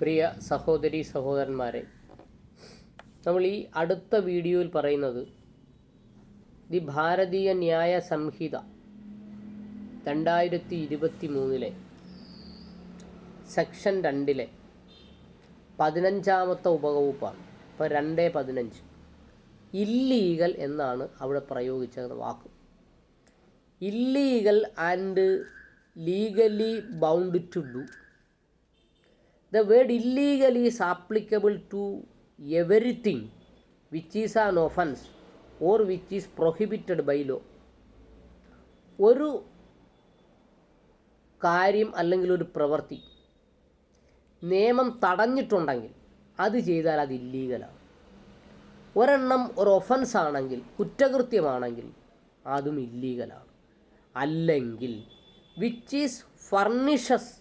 പ്രിയ സഹോദരി സഹോദരന്മാരെ, നമ്മൾ ഈ അടുത്ത വീഡിയോയിൽ പറയുന്നത് ദി ഭാരതീയ ന്യായ സംഹിത 2023 സെക്ഷൻ 2 15ാമത്തെ ഉപവകുപ്പാണ്. ഇപ്പോൾ 2.15 ഇല്ലീഗൽ എന്നാണ് അവിടെ പ്രയോഗിച്ച വാക്ക്. Illegal and legally bound to do. The word illegal is applicable to everything which is an offense or which is prohibited by law. ഒരു കാര്യം അല്ലെങ്കിൽ ഒരു പ്രവൃത്തി നിയമം തടഞ്ഞിട്ടുണ്ടെങ്കിൽ അത് ചെയ്താൽ അത് ഇല്ലീഗലാണ്. ഒരെണ്ണം ഒരു ഒഫൻസ് ആണെങ്കിൽ, കുറ്റകൃത്യമാണെങ്കിൽ അതും ഇല്ലീഗലാണ്. അല്ലെങ്കിൽ which is furnishes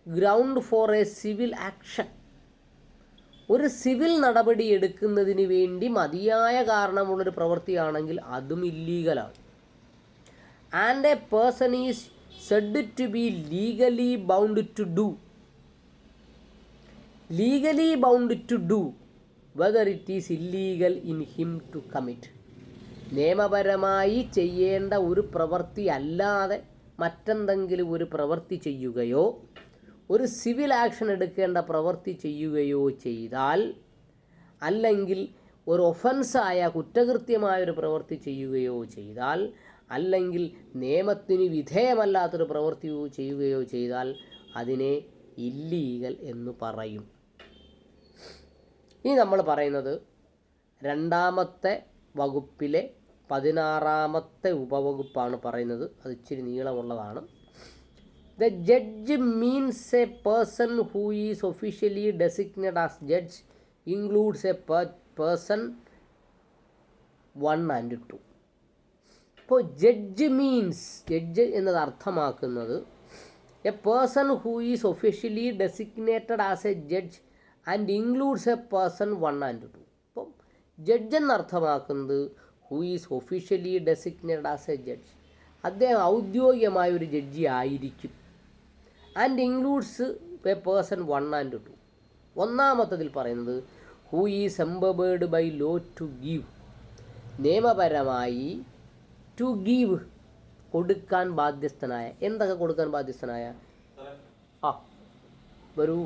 ground for a civil action, ഒരു സിവിൽ നടപടി എടുക്കുന്നതിന് വേണ്ടി മതിയായ കാരണമുള്ളൊരു പ്രവൃത്തിയാണെങ്കിൽ അതും ഇല്ലീഗലാണ്. And a person is said to be legally bound to do. Legally bound to do whether it is illegal in him to commit. നിയമപരമായി ചെയ്യേണ്ട ഒരു പ്രവൃത്തി അല്ലാതെ മറ്റെന്തെങ്കിലും ഒരു പ്രവൃത്തി ചെയ്യുകയോ ഒരു സിവിൽ ആക്ഷൻ എടുക്കേണ്ട പ്രവൃത്തി ചെയ്യുകയോ ചെയ്താൽ, അല്ലെങ്കിൽ ഒരു ഒഫൻസായ കുറ്റകൃത്യമായൊരു പ്രവൃത്തി ചെയ്യുകയോ ചെയ്താൽ, അല്ലെങ്കിൽ നിയമത്തിന് വിധേയമല്ലാത്തൊരു പ്രവൃത്തി ചെയ്യുകയോ ചെയ്താൽ അതിനെ ഇല്ലീഗൽ എന്ന് പറയും. ഇനി നമ്മൾ പറയുന്നത് 2ാമത്തെ വകുപ്പിലെ 16ാമത്തെ ഉപവകുപ്പാണ് പറയുന്നത്. അത് ഇച്ചിരി നീളമുള്ളതാണ്. The judge means a person who is officially designated as judge, includes a person 1 and 2. ഇപ്പോൾ ജഡ്ജ് മീൻസ്, ജഡ്ജ് എന്നത് അർത്ഥമാക്കുന്നത് a person who is officially designated as a judge and includes a person 1 and 2. അപ്പം judge എന്നർത്ഥമാക്കുന്നത് who is officially designated as a judge, അദ്ദേഹം ഔദ്യോഗികമായൊരു ജഡ്ജി ആയിരിക്കും. And includes a person 1 and 2. ഒന്നാമത്തതിൽ പറയുന്നത് who is empowered by law to give, നിയമപരമായി to give കൊടുക്കാൻ ബാധ്യസ്ഥനായ. എന്തൊക്കെ കൊടുക്കാൻ ബാധ്യസ്ഥനായ? വരൂ.